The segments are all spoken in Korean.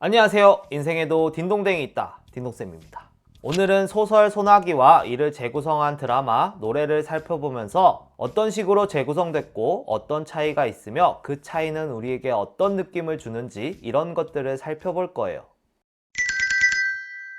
안녕하세요. 인생에도 딩동댕이 있다. 딩동쌤입니다. 오늘은 소설 소나기와 이를 재구성한 드라마, 노래를 살펴보면서 어떤 식으로 재구성됐고 어떤 차이가 있으며 그 차이는 우리에게 어떤 느낌을 주는지 이런 것들을 살펴볼 거예요.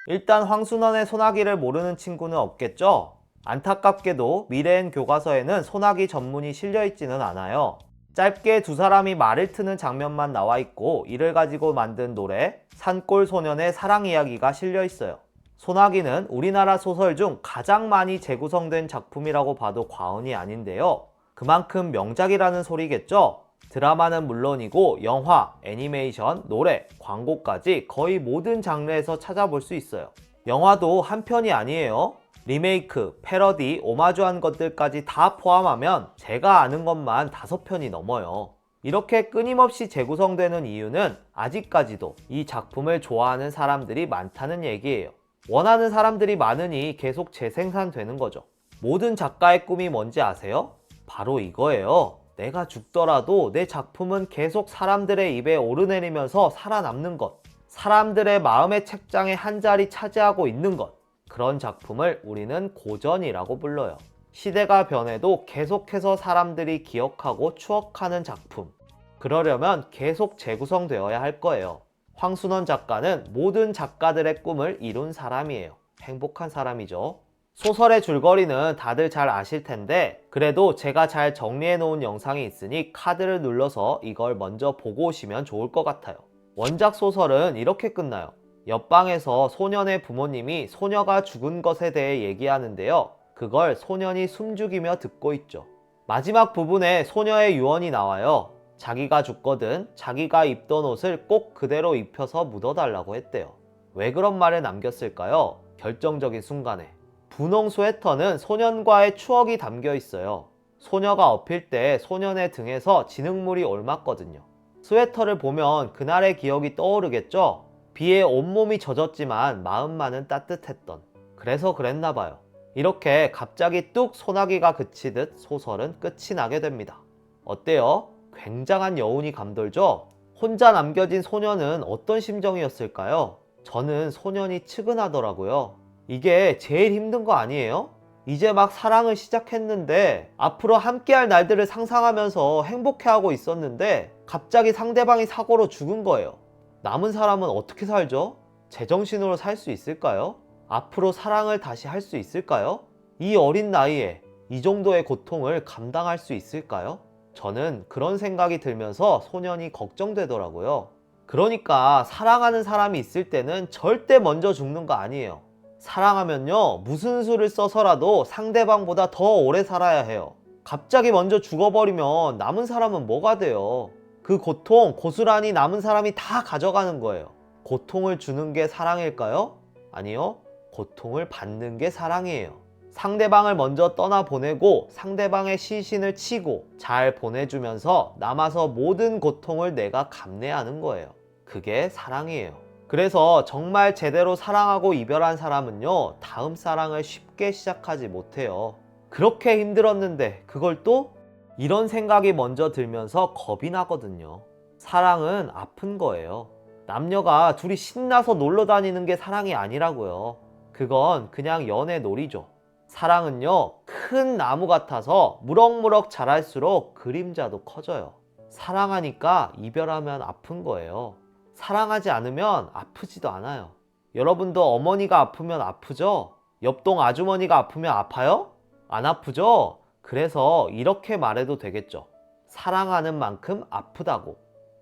일단 황순원의 소나기를 모르는 친구는 없겠죠? 안타깝게도 미래엔 교과서에는 소나기 전문이 실려있지는 않아요. 짧게 두 사람이 말을 트는 장면만 나와있고 이를 가지고 만든 노래 산골 소년의 사랑 이야기가 실려있어요. 소나기는 우리나라 소설 중 가장 많이 재구성된 작품이라고 봐도 과언이 아닌데요. 그만큼 명작이라는 소리겠죠? 드라마는 물론이고 영화, 애니메이션, 노래, 광고까지 거의 모든 장르에서 찾아볼 수 있어요. 영화도 한 편이 아니에요. 리메이크, 패러디, 오마주한 것들까지 다 포함하면 제가 아는 것만 5편이 넘어요. 이렇게 끊임없이 재구성되는 이유는 아직까지도 이 작품을 좋아하는 사람들이 많다는 얘기예요. 원하는 사람들이 많으니 계속 재생산되는 거죠. 모든 작가의 꿈이 뭔지 아세요? 바로 이거예요. 내가 죽더라도 내 작품은 계속 사람들의 입에 오르내리면서 살아남는 것. 사람들의 마음의 책장에 한 자리 차지하고 있는 것. 그런 작품을 우리는 고전이라고 불러요. 시대가 변해도 계속해서 사람들이 기억하고 추억하는 작품. 그러려면 계속 재구성되어야 할 거예요. 황순원 작가는 모든 작가들의 꿈을 이룬 사람이에요. 행복한 사람이죠. 소설의 줄거리는 다들 잘 아실 텐데 그래도 제가 잘 정리해 놓은 영상이 있으니 카드를 눌러서 이걸 먼저 보고 오시면 좋을 것 같아요. 원작 소설은 이렇게 끝나요. 옆방에서 소년의 부모님이 소녀가 죽은 것에 대해 얘기하는데요. 그걸 소년이 숨죽이며 듣고 있죠. 마지막 부분에 소녀의 유언이 나와요. 자기가 죽거든 자기가 입던 옷을 꼭 그대로 입혀서 묻어달라고 했대요. 왜 그런 말을 남겼을까요? 결정적인 순간에. 분홍 스웨터는 소년과의 추억이 담겨 있어요. 소녀가 엎일 때 소년의 등에서 진흙물이 옮았거든요. 스웨터를 보면 그날의 기억이 떠오르겠죠? 비에 온몸이 젖었지만 마음만은 따뜻했던. 그래서 그랬나봐요. 이렇게 갑자기 뚝 소나기가 그치듯 소설은 끝이 나게 됩니다. 어때요? 굉장한 여운이 감돌죠? 혼자 남겨진 소년은 어떤 심정이었을까요? 저는 소년이 측은하더라고요. 이게 제일 힘든 거 아니에요? 이제 막 사랑을 시작했는데 앞으로 함께할 날들을 상상하면서 행복해하고 있었는데 갑자기 상대방이 사고로 죽은 거예요. 남은 사람은 어떻게 살죠? 제정신으로 살 수 있을까요? 앞으로 사랑을 다시 할 수 있을까요? 이 어린 나이에 이 정도의 고통을 감당할 수 있을까요? 저는 그런 생각이 들면서 소년이 걱정되더라고요. 그러니까 사랑하는 사람이 있을 때는 절대 먼저 죽는 거 아니에요. 사랑하면요, 무슨 수를 써서라도 상대방보다 더 오래 살아야 해요. 갑자기 먼저 죽어버리면 남은 사람은 뭐가 돼요? 그 고통 고스란히 남은 사람이 다 가져가는 거예요. 고통을 주는 게 사랑일까요? 아니요. 고통을 받는 게 사랑이에요. 상대방을 먼저 떠나보내고 상대방의 시신을 치고 잘 보내주면서 남아서 모든 고통을 내가 감내하는 거예요. 그게 사랑이에요. 그래서 정말 제대로 사랑하고 이별한 사람은요, 다음 사랑을 쉽게 시작하지 못해요. 그렇게 힘들었는데 그걸 또? 이런 생각이 먼저 들면서 겁이 나거든요. 사랑은 아픈 거예요. 남녀가 둘이 신나서 놀러 다니는 게 사랑이 아니라고요. 그건 그냥 연애 놀이죠. 사랑은요, 큰 나무 같아서 무럭무럭 자랄수록 그림자도 커져요. 사랑하니까 이별하면 아픈 거예요. 사랑하지 않으면 아프지도 않아요. 여러분도 어머니가 아프면 아프죠? 옆동 아주머니가 아프면 아파요? 안 아프죠? 그래서 이렇게 말해도 되겠죠. 사랑하는 만큼 아프다고.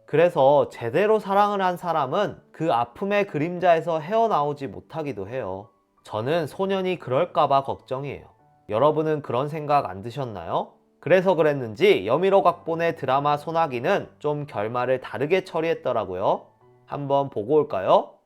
그래서 제대로 사랑을 한 사람은 그 아픔의 그림자에서 헤어나오지 못하기도 해요. 저는 소년이 그럴까봐 걱정이에요. 여러분은 그런 생각 안 드셨나요? 그래서 그랬는지 여미로 각본의 드라마 소나기는 좀 결말을 다르게 처리했더라고요. 한번 보고 올까요?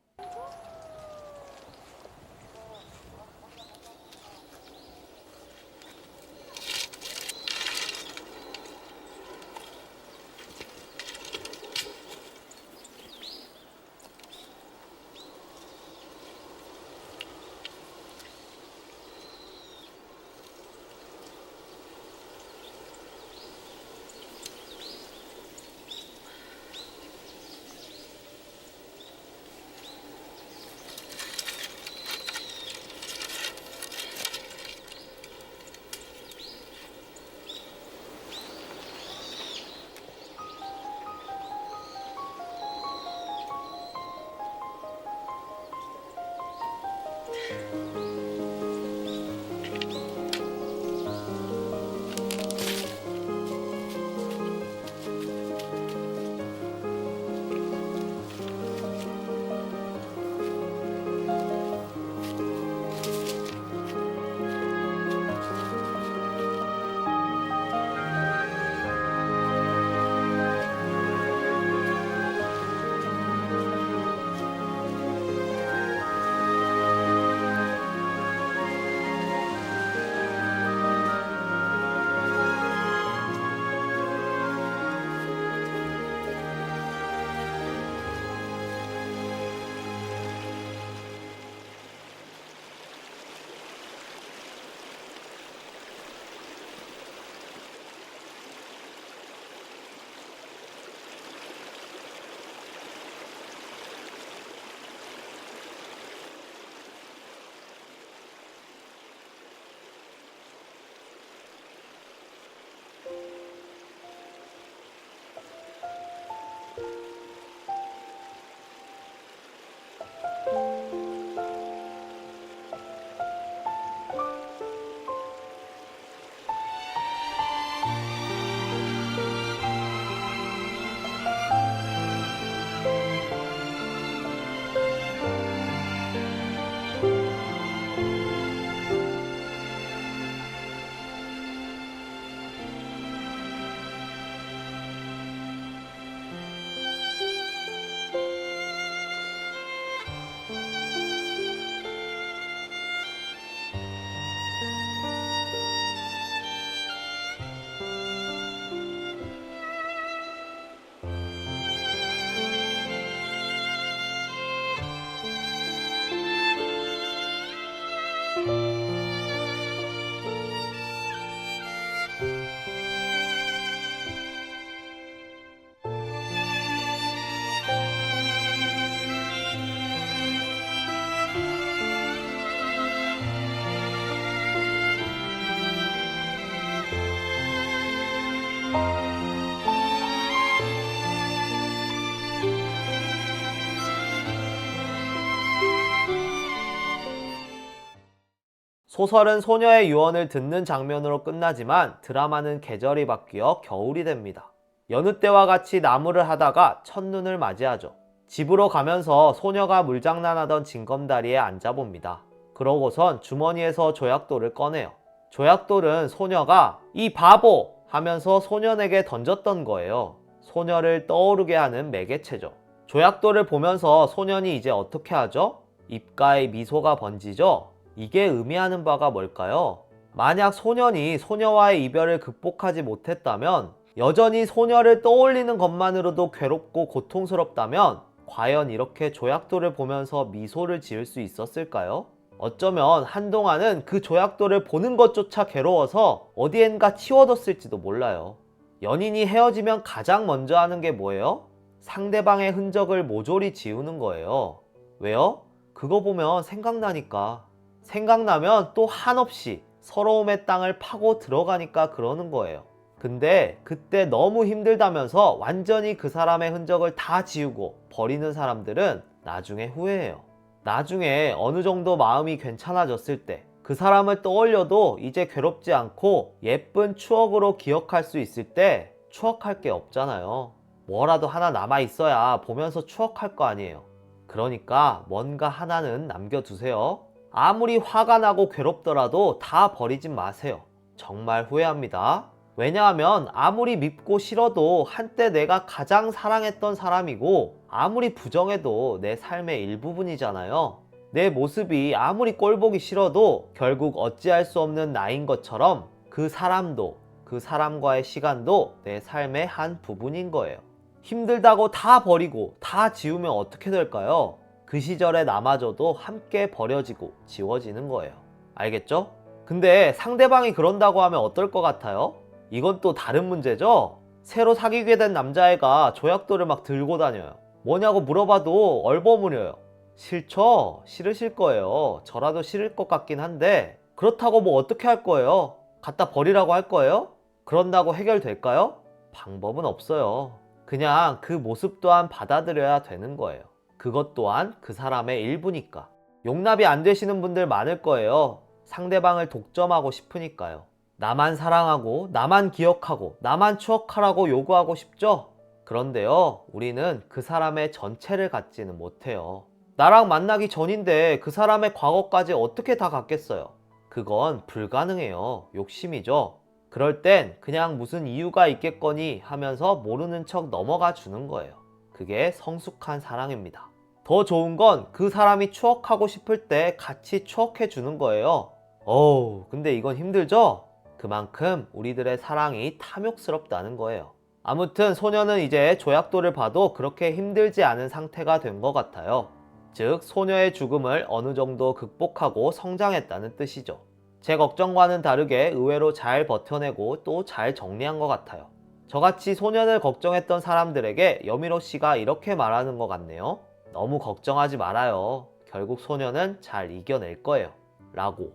소설은 소녀의 유언을 듣는 장면으로 끝나지만 드라마는 계절이 바뀌어 겨울이 됩니다. 여느 때와 같이 나무를 하다가 첫눈을 맞이하죠. 집으로 가면서 소녀가 물장난하던 징검다리에 앉아봅니다. 그러고선 주머니에서 조약돌을 꺼내요. 조약돌은 소녀가 "이 바보!" 하면서 소년에게 던졌던 거예요. 소녀를 떠오르게 하는 매개체죠. 조약돌을 보면서 소년이 이제 어떻게 하죠? 입가에 미소가 번지죠? 이게 의미하는 바가 뭘까요? 만약 소년이 소녀와의 이별을 극복하지 못했다면, 여전히 소녀를 떠올리는 것만으로도 괴롭고 고통스럽다면 과연 이렇게 조약돌을 보면서 미소를 지을 수 있었을까요? 어쩌면 한동안은 그 조약돌을 보는 것조차 괴로워서 어디엔가 치워뒀을지도 몰라요. 연인이 헤어지면 가장 먼저 하는 게 뭐예요? 상대방의 흔적을 모조리 지우는 거예요. 왜요? 그거 보면 생각나니까. 생각나면 또 한없이 서러움의 땅을 파고 들어가니까 그러는 거예요. 근데 그때 너무 힘들다면서 완전히 그 사람의 흔적을 다 지우고 버리는 사람들은 나중에 후회해요. 나중에 어느 정도 마음이 괜찮아졌을 때 그 사람을 떠올려도 이제 괴롭지 않고 예쁜 추억으로 기억할 수 있을 때 추억할 게 없잖아요. 뭐라도 하나 남아있어야 보면서 추억할 거 아니에요. 그러니까 뭔가 하나는 남겨두세요. 아무리 화가 나고 괴롭더라도 다 버리진 마세요. 정말 후회합니다. 왜냐하면 아무리 밉고 싫어도 한때 내가 가장 사랑했던 사람이고, 아무리 부정해도 내 삶의 일부분이잖아요. 내 모습이 아무리 꼴보기 싫어도 결국 어찌할 수 없는 나인 것처럼 그 사람도, 그 사람과의 시간도 내 삶의 한 부분인 거예요. 힘들다고 다 버리고 다 지우면 어떻게 될까요? 그 시절의 나마저도 함께 버려지고 지워지는 거예요. 알겠죠? 근데 상대방이 그런다고 하면 어떨 것 같아요? 이건 또 다른 문제죠? 새로 사귀게 된 남자애가 조약돌을 막 들고 다녀요. 뭐냐고 물어봐도 얼버무려요. 싫죠? 싫으실 거예요. 저라도 싫을 것 같긴 한데, 그렇다고 뭐 어떻게 할 거예요? 갖다 버리라고 할 거예요? 그런다고 해결될까요? 방법은 없어요. 그냥 그 모습 또한 받아들여야 되는 거예요. 그것 또한 그 사람의 일부니까. 용납이 안 되시는 분들 많을 거예요. 상대방을 독점하고 싶으니까요. 나만 사랑하고, 나만 기억하고, 나만 추억하라고 요구하고 싶죠? 그런데요, 우리는 그 사람의 전체를 갖지는 못해요. 나랑 만나기 전인데 그 사람의 과거까지 어떻게 다 갖겠어요? 그건 불가능해요. 욕심이죠. 그럴 땐 그냥 무슨 이유가 있겠거니 하면서 모르는 척 넘어가 주는 거예요. 그게 성숙한 사랑입니다. 더 좋은 건 그 사람이 추억하고 싶을 때 같이 추억해 주는 거예요. 어우, 근데 이건 힘들죠? 그만큼 우리들의 사랑이 탐욕스럽다는 거예요. 아무튼 소녀는 이제 조약돌을 봐도 그렇게 힘들지 않은 상태가 된 것 같아요. 즉, 소녀의 죽음을 어느 정도 극복하고 성장했다는 뜻이죠. 제 걱정과는 다르게 의외로 잘 버텨내고 또 잘 정리한 것 같아요. 저같이 소년을 걱정했던 사람들에게 여미로 씨가 이렇게 말하는 것 같네요. 너무 걱정하지 말아요. 결국 소년은 잘 이겨낼 거예요. 라고.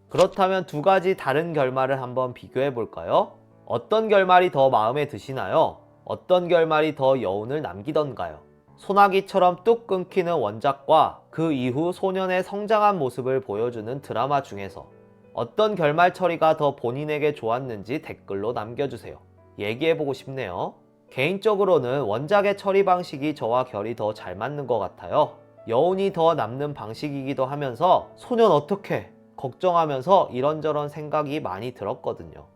그렇다면 두 가지 다른 결말을 한번 비교해 볼까요? 어떤 결말이 더 마음에 드시나요? 어떤 결말이 더 여운을 남기던가요? 소나기처럼 뚝 끊기는 원작과 그 이후 소년의 성장한 모습을 보여주는 드라마 중에서 어떤 결말 처리가 더 본인에게 좋았는지 댓글로 남겨주세요. 얘기해보고 싶네요. 개인적으로는 원작의 처리 방식이 저와 결이 더 잘 맞는 것 같아요. 여운이 더 남는 방식이기도 하면서 소년 어떡해? 걱정하면서 이런저런 생각이 많이 들었거든요.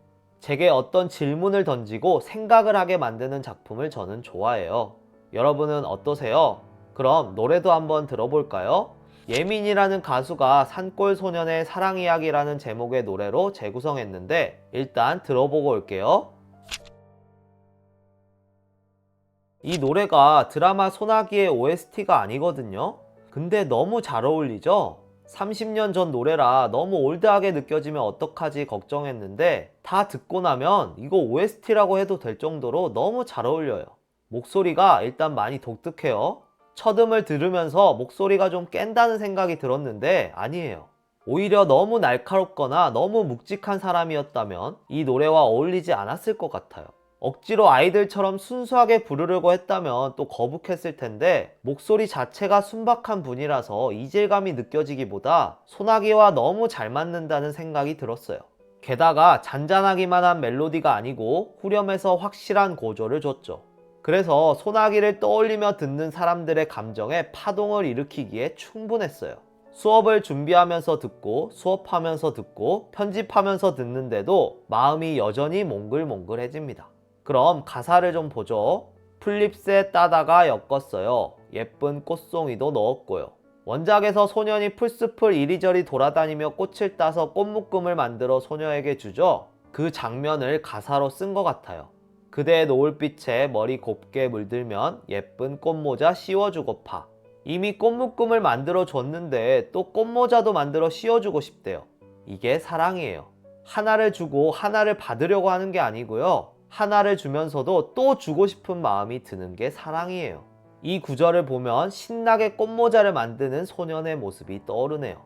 제게 어떤 질문을 던지고 생각을 하게 만드는 작품을 저는 좋아해요. 여러분은 어떠세요? 그럼 노래도 한번 들어볼까요? 예민이라는 가수가 산골소년의 사랑이야기라는 제목의 노래로 재구성했는데 일단 들어보고 올게요. 이 노래가 드라마 소나기의 OST가 아니거든요. 근데 너무 잘 어울리죠? 30년 전 노래라 너무 올드하게 느껴지면 어떡하지 걱정했는데 다 듣고 나면 이거 OST라고 해도 될 정도로 너무 잘 어울려요. 목소리가 일단 많이 독특해요. 첫 음을 들으면서 목소리가 좀 깬다는 생각이 들었는데 아니에요. 오히려 너무 날카롭거나 너무 묵직한 사람이었다면 이 노래와 어울리지 않았을 것 같아요. 억지로 아이들처럼 순수하게 부르려고 했다면 또 거북했을 텐데 목소리 자체가 순박한 분이라서 이질감이 느껴지기보다 소나기와 너무 잘 맞는다는 생각이 들었어요. 게다가 잔잔하기만 한 멜로디가 아니고 후렴에서 확실한 고조를 줬죠. 그래서 소나기를 떠올리며 듣는 사람들의 감정에 파동을 일으키기에 충분했어요. 수업을 준비하면서 듣고 수업하면서 듣고 편집하면서 듣는데도 마음이 여전히 몽글몽글해집니다. 그럼 가사를 좀 보죠. 풀잎새 따다가 엮었어요. 예쁜 꽃송이도 넣었고요. 원작에서 소년이 풀숲을 이리저리 돌아다니며 꽃을 따서 꽃묶음을 만들어 소녀에게 주죠. 그 장면을 가사로 쓴 것 같아요. 그대의 노을빛에 머리 곱게 물들면 예쁜 꽃모자 씌워주고파. 이미 꽃묶음을 만들어 줬는데 또 꽃모자도 만들어 씌워주고 싶대요. 이게 사랑이에요. 하나를 주고 하나를 받으려고 하는 게 아니고요. 하나를 주면서도 또 주고 싶은 마음이 드는 게 사랑이에요. 이 구절을 보면 신나게 꽃모자를 만드는 소년의 모습이 떠오르네요.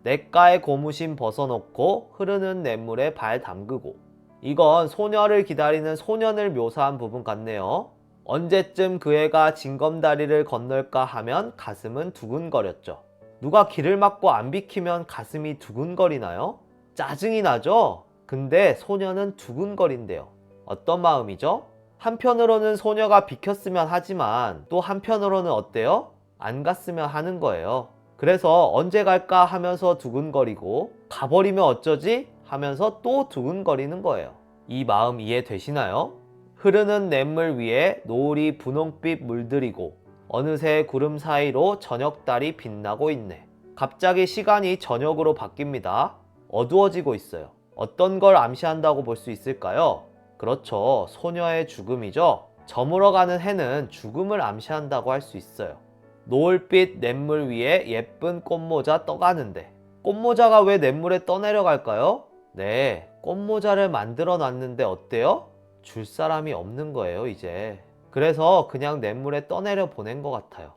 냇가에 고무신 벗어놓고 흐르는 냇물에 발 담그고. 이건 소녀를 기다리는 소년을 묘사한 부분 같네요. 언제쯤 그 애가 징검다리를 건널까 하면 가슴은 두근거렸죠. 누가 길을 막고 안 비키면 가슴이 두근거리나요? 짜증이 나죠? 근데 소녀는 두근거린대요. 어떤 마음이죠? 한편으로는 소녀가 비켰으면 하지만 또 한편으로는 어때요? 안 갔으면 하는 거예요. 그래서 언제 갈까 하면서 두근거리고 가버리면 어쩌지? 하면서 또 두근거리는 거예요. 이 마음 이해되시나요? 흐르는 냇물 위에 노을이 분홍빛 물들이고 어느새 구름 사이로 저녁달이 빛나고 있네. 갑자기 시간이 저녁으로 바뀝니다. 어두워지고 있어요. 어떤 걸 암시한다고 볼 수 있을까요? 그렇죠. 소녀의 죽음이죠. 저물어가는 해는 죽음을 암시한다고 할 수 있어요. 노을빛 냇물 위에 예쁜 꽃모자 떠가는데 꽃모자가 왜 냇물에 떠내려갈까요? 네, 꽃모자를 만들어 놨는데 어때요? 줄 사람이 없는 거예요, 이제. 그래서 그냥 냇물에 떠내려 보낸 것 같아요.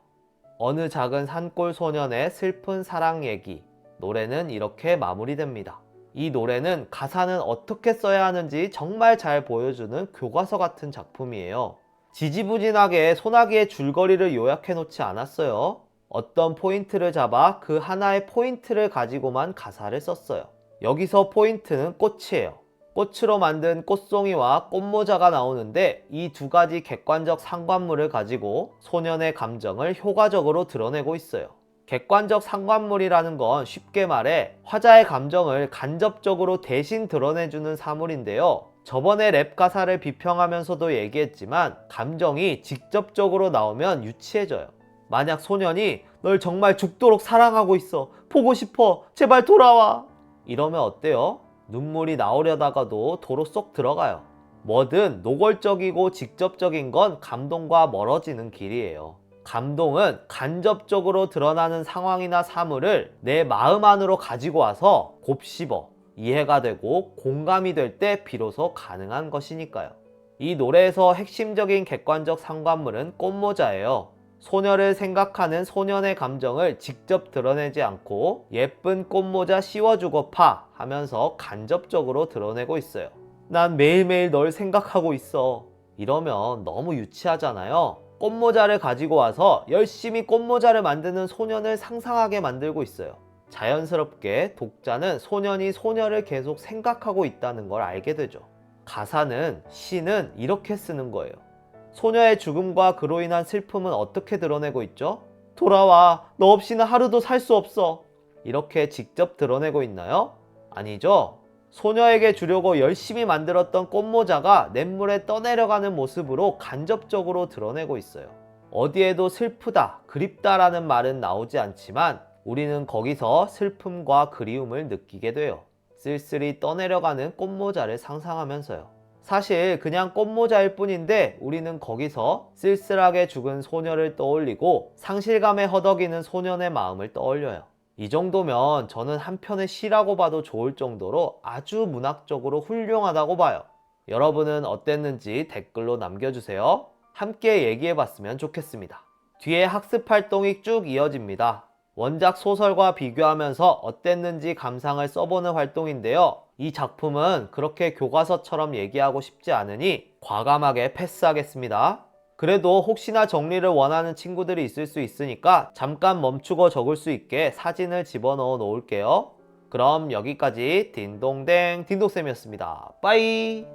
어느 작은 산골 소년의 슬픈 사랑 얘기. 노래는 이렇게 마무리됩니다. 이 노래는 가사는 어떻게 써야 하는지 정말 잘 보여주는 교과서 같은 작품이에요. 지지부진하게 소나기의 줄거리를 요약해 놓지 않았어요. 어떤 포인트를 잡아 그 하나의 포인트를 가지고만 가사를 썼어요. 여기서 포인트는 꽃이에요. 꽃으로 만든 꽃송이와 꽃모자가 나오는데 이 두 가지 객관적 상관물을 가지고 소년의 감정을 효과적으로 드러내고 있어요. 객관적 상관물이라는 건 쉽게 말해 화자의 감정을 간접적으로 대신 드러내주는 사물인데요. 저번에 랩 가사를 비평하면서도 얘기했지만 감정이 직접적으로 나오면 유치해져요. 만약 소년이 널 정말 죽도록 사랑하고 있어. 보고 싶어. 제발 돌아와. 이러면 어때요? 눈물이 나오려다가도 도로 쏙 들어가요. 뭐든 노골적이고 직접적인 건 감동과 멀어지는 길이에요. 감동은 간접적으로 드러나는 상황이나 사물을 내 마음 안으로 가지고 와서 곱씹어 이해가 되고 공감이 될 때 비로소 가능한 것이니까요. 이 노래에서 핵심적인 객관적 상관물은 꽃모자예요. 소녀를 생각하는 소년의 감정을 직접 드러내지 않고 예쁜 꽃모자 씌워주고파 하면서 간접적으로 드러내고 있어요. 난 매일매일 널 생각하고 있어. 이러면 너무 유치하잖아요. 꽃모자를 가지고 와서 열심히 꽃모자를 만드는 소년을 상상하게 만들고 있어요. 자연스럽게 독자는 소년이 소녀를 계속 생각하고 있다는 걸 알게 되죠. 가사는, 시는 이렇게 쓰는 거예요. 소녀의 죽음과 그로 인한 슬픔은 어떻게 드러내고 있죠? 돌아와, 너 없이는 하루도 살 수 없어. 이렇게 직접 드러내고 있나요? 아니죠. 소녀에게 주려고 열심히 만들었던 꽃모자가 냇물에 떠내려가는 모습으로 간접적으로 드러내고 있어요. 어디에도 슬프다, 그립다라는 말은 나오지 않지만 우리는 거기서 슬픔과 그리움을 느끼게 돼요. 쓸쓸히 떠내려가는 꽃모자를 상상하면서요. 사실 그냥 꽃모자일 뿐인데 우리는 거기서 쓸쓸하게 죽은 소녀를 떠올리고 상실감에 허덕이는 소년의 마음을 떠올려요. 이 정도면 저는 한편의 시라고 봐도 좋을 정도로 아주 문학적으로 훌륭하다고 봐요. 여러분은 어땠는지 댓글로 남겨주세요. 함께 얘기해봤으면 좋겠습니다. 뒤에 학습 활동이 쭉 이어집니다. 원작 소설과 비교하면서 어땠는지 감상을 써보는 활동인데요. 이 작품은 그렇게 교과서처럼 얘기하고 싶지 않으니 과감하게 패스하겠습니다. 그래도 혹시나 정리를 원하는 친구들이 있을 수 있으니까 잠깐 멈추고 적을 수 있게 사진을 집어넣어 놓을게요. 그럼 여기까지 딩동댕 딩동쌤이었습니다. 빠이.